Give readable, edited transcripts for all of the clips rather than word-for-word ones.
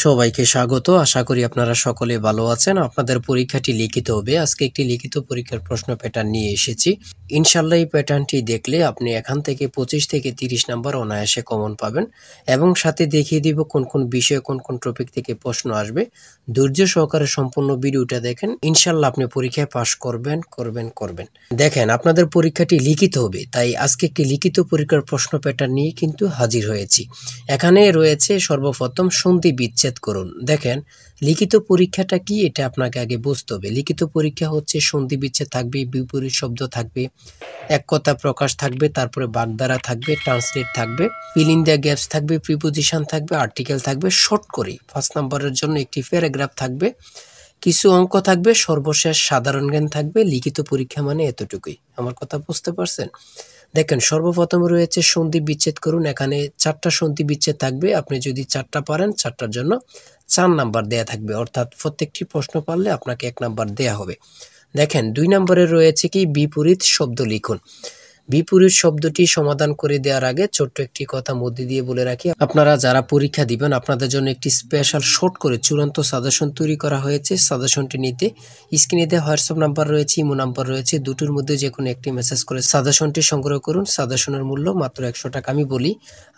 সবাইকে স্বাগত। আশা করি আপনারা সকলে ভালো আছেন। আপনাদের পরীক্ষাটি লিখিত হবে। আজকে একটি লিখিত পরীক্ষার প্রশ্ন প্যাটার্ন নিয়ে এসেছি। ইনশাআল্লাহ এই প্যাটার্নটি দেখলে আপনি এখান থেকে 25 থেকে 30 নাম্বার অনায়াসে কমন পাবেন এবং সাথে দেখিয়ে দিব কোন কোন বিষয়ে কোন কোন টপিক থেকে প্রশ্ন আসবে। ধৈর্য সহকারে সম্পূর্ণ ভিডিওটা দেখেন। ইনশাআল্লাহ আপনি পরীক্ষায় পাস করবেন। দেখেন, আপনাদের পরীক্ষাটি লিখিত হবে, তাই আজকে একটি লিখিত পরীক্ষার প্রশ্ন প্যাটার্ন নিয়ে কিন্তু হাজির হয়েছি। এখানে রয়েছে সর্বপ্রথম সন্ধি বিচ্ছেদ করুন। দেখেন, লিখিত পরীক্ষাটা কি এটা আপনাকে আগে বুঝতে হবে। লিখিত পরীক্ষা হচ্ছে সন্ধি বিচ্ছেদ থাকবে, বিপরীত শব্দ থাকবে, এক কথা প্রকাশ থাকবে, তারপরে বাগধারা থাকবে, ট্রান্সলেট থাকবে, ফিল ইন দ্য গ্যাপস থাকবে, প্রিপোজিশন থাকবে, আর্টিকেল থাকবে। শর্ট করে 5 নম্বরের জন্য একটি প্যারাগ্রাফ থাকবে, কিছু অঙ্ক থাকবে, সর্বশেষ সাধারণ জ্ঞান থাকবে। লিখিত পরীক্ষা মানে এতটুকুই। আমার কথা বুঝতে পারছেন? দেখেন, সর্বপ্রথম রয়েছে সন্ধি বিচ্ছেদ করুন। এখানে 4টা সন্ধি বিচ্ছেদ থাকবে। আপনি যদি 4টা পারেন, 4টার জন্য 4 নাম্বার দেয়া থাকবে, অর্থাৎ প্রত্যেকটি প্রশ্ন পারলে আপনাকে 1 নাম্বার দেয়া হবে। দেখেন, 2 নম্বরে রয়েছে কি বিপরীত শব্দ লিখুন। বিপরীত শব্দটি সমাধান করে দেওয়ার আগে ছোট্ট একটি কথা মধ্যে দিয়ে বলে রাখি, আপনারা যারা পরীক্ষা দিবেন আপনাদের জন্য একটি স্পেশাল শর্ট করে চূড়ান্ত সাজেশন তৈরি করা হয়েছে। সাজেশনটি নিতে স্ক্রিনে দেওয়া হোয়াটসঅ্যাপ নাম্বার রয়েছে, ইমো নাম্বার রয়েছে, দুটোর মধ্যে যে কোনো একটি মেসেজ করে সাজেশনটি সংগ্রহ করুন। সাজেশনের মূল্য মাত্র 100 টাকা। আমি বলি,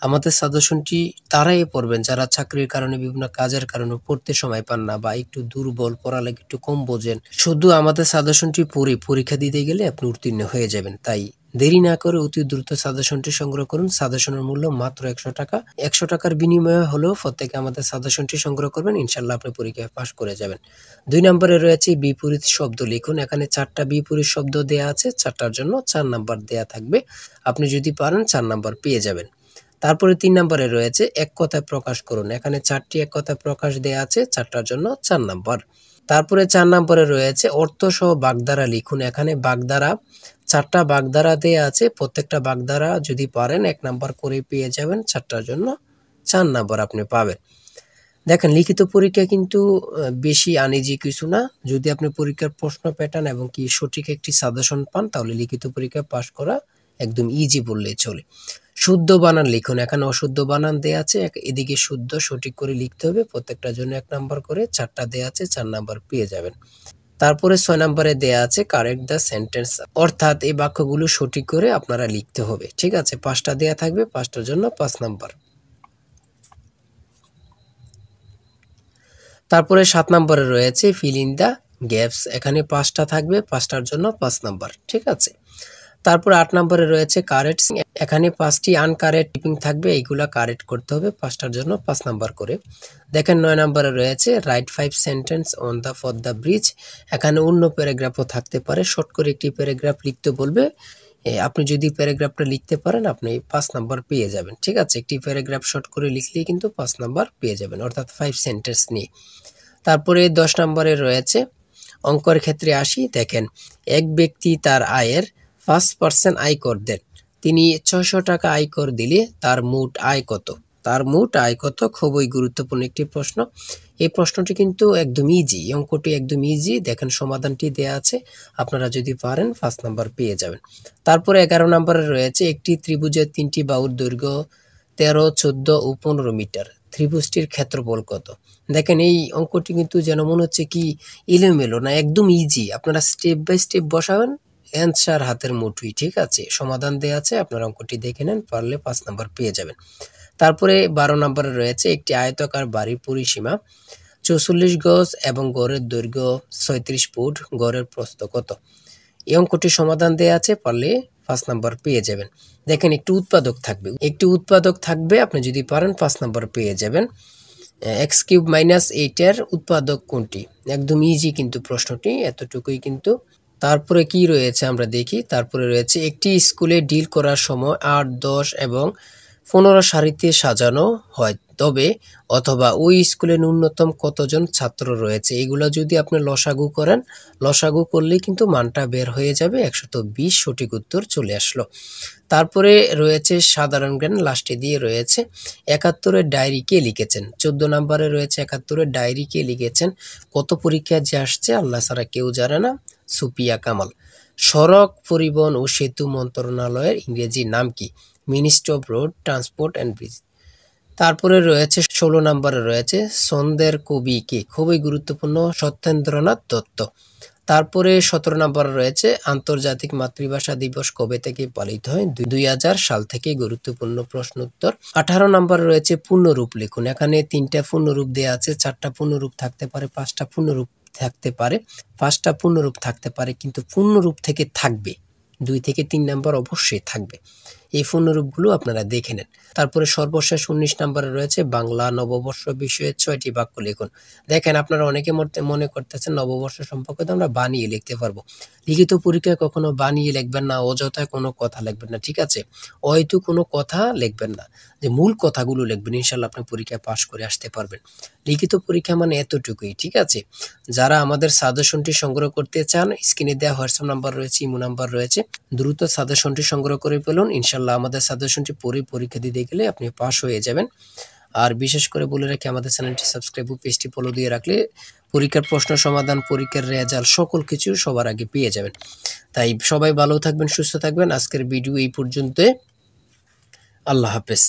আমাদের সাজেশনটি তারাই পড়বেন যারা চাকরির কারণে, বিভিন্ন কাজের কারণে পড়তে সময় পান না বা একটু দুর্বল, পড়ালেখা একটু কম বোঝেন। শুধু আমাদের সাজেশনটি পড়ে পরীক্ষা দিতে গেলে আপনি উত্তীর্ণ হয়ে যাবেন। তাই দেরি না করে অতি দ্রুত সাজেশনটি সংগ্রহ করুন। সাজেশনের মূল্য মাত্র 100 টাকা। 100 টাকার বিনিময়ে হলেও প্রত্যেকে আমাদের সাজেশনটি সংগ্রহ করবেন। ইনশাআল্লাহ আপনি পরীক্ষায় পাশ করে যাবেন। 2 নম্বরে রয়েছে বিপরীত শব্দ লিখুন। এখানে 4টা বিপরীত শব্দ দেয়া আছে, 4টার জন্য 4 নাম্বার দেয়া থাকবে। আপনি যদি পারেন 4 নাম্বার পেয়ে যাবেন। তারপরে 3 নম্বরে রয়েছে এক কথায় প্রকাশ করুন। এখানে 4টি এক কথায় প্রকাশ দেয়া আছে, 4টার জন্য 4 নাম্বার। তারপরে 4 নম্বরে রয়েছে অর্থ সহ বাগধারা লিখুন। এখানে বাগধারা 4টা বাগধারা দেয়া আছে, প্রত্যেকটা বাগধারা যদি পারেন 1 নাম্বার করে পেয়ে যাবেন। 4টার জন্য 4 নাম্বার আপনি পাবেন। দেখেন, লিখিত পরীক্ষা কিন্তু বেশি আনইজি কিছু না। যদি আপনি পরীক্ষার প্রশ্ন প্যাটার্ন এবং কি সঠিক একটি সাজেশন পান, তাহলে লিখিত পরীক্ষা পাস করা একদম ইজি বললেই চলে। শুদ্ধ বানান লিখুন। এখানে অশুদ্ধ বানান দেয়া আছে, এদিকে শুদ্ধ সঠিক করে লিখতে হবে। প্রত্যেকটার জন্য 1 নাম্বার করে, 4টা দেয়া আছে, 4 নাম্বার পেয়ে যাবেন। তারপরে 6 নম্বরে দেয়া আছে কারেক্ট দ্য সেন্টেন্স, অর্থাৎ এই বাক্যগুলো সঠিক করে আপনারা লিখতে হবে। ঠিক আছে, 5টা দেয়া থাকবে, 5টার জন্য 5 নাম্বার। তারপরে 7 নম্বরে রয়েছে ফিল ইন দ্য গ্যাপস। এখানে 5টা থাকবে, 5টার জন্য 5 নাম্বার। ঠিক আছে। তারপরে 8 নম্বরে রয়েছে কারেক্ট। এখানে 5টি আনকারেক্ট টিপিং থাকবে, এইগুলা কারেক্ট করতে হবে, 5টার জন্য 5 নাম্বার করে। দেখেন, 9 নম্বরে রয়েছে right 5 sentence on the for the bridge. এখানে অন্য প্যারাগ্রাফও থাকতে পারে, শর্ট করে একটি প্যারাগ্রাফ লিখতে বলবে। আপনি যদি প্যারাগ্রাফটা লিখতে পারেন আপনি 5 নাম্বার পেয়ে যাবেন। ঠিক আছে, একটি প্যারাগ্রাফ শর্ট করে লিখলেই কিন্তু 5 নাম্বার পেয়ে যাবেন, অর্থাৎ 5 সেন্টেন্স নিয়ে। তারপরে 10 নম্বরে রয়েছে অঙ্কের ক্ষেত্রে আসি। দেখেন, এক ব্যক্তি তার আয়ের 5% আয়কর দেন। তিনি 600 টাকা আয়কর দিলে তার মোট আয় কত? তার মোট আয় কত? খুবই গুরুত্বপূর্ণ একটি প্রশ্ন। এই প্রশ্নটি কিন্তু একদম ইজি, অঙ্কটি একদম ইজি। দেখেন, সমাধানটি দেয়া আছে, আপনারা যদি পারেন 5 নাম্বার পেয়ে যাবেন। তারপরে 11 নম্বরে রয়েছে একটি ত্রিভুজের 3টি বাহুর দৈর্ঘ্য 13, 14 ও 15 মিটার। ত্রিভুজটির ক্ষেত্রফল কত? দেখেন, এই অঙ্কটি কিন্তু যেন মনে হচ্ছে কি এলোমেলো না, একদম ইজি। আপনারা স্টেপ বাই স্টেপ বসাবেন, অ্যান্সার হাতের মুঠোয়। ঠিক আছে, সমাধান দেয়া আছে, আপনারা অঙ্কটি দেখে নেন, পারলে 5 নাম্বার পেয়ে যাবেন। তারপরে 12 নম্বরে রয়েছে একটি আয়তাকার বাড়ির পরিসীমা 44 গজ এবং গড়ের দৈর্ঘ্য 36 ফুট, গড়ের প্রস্থ কত? এই অঙ্কটির সমাধান দেয়া আছে, পারলে 5 নাম্বার পেয়ে যাবেন। দেখেন, একটি উৎপাদক থাকবে, আপনি যদি পারেন 5 নাম্বার পেয়ে যাবেন। x³ - 8 এর উৎপাদক কোনটি? একদম ইজি কিন্তু প্রশ্নটি, এতটুকুই কিন্তু। তারপরে কি রয়েছে আমরা দেখি। তারপরে রয়েছে একটি স্কুলে ডিল করার সময় 8, 10 এবং 15 সারিতে সাজানো হয়, তবে অথবা ওই স্কুলে ন্যূনতম কতজন ছাত্র রয়েছে? এগুলো যদি আপনি লসাগু করেন, লসাগু করলেই কিন্তু মানটা বের হয়ে যাবে, 120। সঠিক উত্তর চলে আসলো। তারপরে রয়েছে সাধারণ জ্ঞান, লাস্টে দিয়ে রয়েছে 71-এর ডায়েরি কে লিখেছেন। 14 নম্বরে রয়েছে 71-এর ডায়েরি কে লিখেছেন। কত পরীক্ষায় যে আসছে আল্লাহ ছাড়া কেউ জানে না। সুপিয়া কামাল। সড়ক পরিবহন ও সেতু মন্ত্রণালয়ের ইংরেজি নাম কি? Ministry of road transport and bridge. তারপরে রয়েছে 16 নম্বরে রয়েছে ছন্দের কবি কে, খুবই গুরুত্বপূর্ণ, সত্যেন্দ্রনাথ দত্ত। তারপরে 17 নম্বরে রয়েছে আন্তর্জাতিক মাতৃভাষা দিবস কবে থেকে পালিত হয়, 2000 সাল থেকে, গুরুত্বপূর্ণ প্রশ্ন উত্তর। 18 নম্বরে রয়েছে পূর্ণরূপ লিখুন, এখানে 3টা পূর্ণরূপ দেওয়া আছে, 4টা পূর্ণরূপ থাকতে পারে, 5টা পূর্ণরূপ থাকতে পারে, 5টা পূর্ণরূপ থাকতে পারে, কিন্তু পূর্ণরূপ থেকে থাকবে 2 থেকে 3 নম্বর অবশ্যই থাকবে। এই পূর্ণরূপগুলো আপনারা দেখে নেন। তারপরে সর্বশেষ 19 নম্বরে রয়েছে বাংলা নববর্ষ বিষয়ে 6টি বাক্য লিখুন। দেখেন আপনারা অনেকে মনে করতেছেন নববর্ষ সম্পর্কে তো আমরা বানিয়ে লিখতে পারবো। লিখিত পরীক্ষায় কখনো বানিয়ে লিখবেন না, অযথায় কোনো কথা লিখবেন না, ঠিক আছে? হয়তো কোনো কথা লিখবেন না, যে মূল কথাগুলো লিখবেন, ইনশাল্লাহ আপনি পরীক্ষায় পাশ করে আসতে পারবেন। লিখিত পরীক্ষা মানে এতটুকুই, ঠিক আছে? যারা আমাদের সাজেশনটি সংগ্রহ করতে চান, স্ক্রিনে দেওয়া হোয়াটসঅ্যাপ নাম্বার রয়েছে, ইমো নাম্বার রয়েছে, দ্রুত সাজেশনটি সংগ্রহ করে ফেলুন। ইনশাল্লাহ আমাদের সাজেশনটি পড়ে পরীক্ষা দিতে গেলে আপনি পাস হয়ে যাবেন। আর বিশেষ করে বলে রাখি, আমাদের চ্যানেলটি সাবস্ক্রাইব ও পেজটি ফলো দিয়ে রাখলে পরীক্ষার প্রশ্ন সমাধান, পরীক্ষার রেজাল্ট সকল কিছু সবার আগে পেয়ে যাবেন। তাই সবাই ভালো থাকবেন, সুস্থ থাকবেন। আজকের ভিডিও এই পর্যন্ত। আল্লাহ হাফেজ।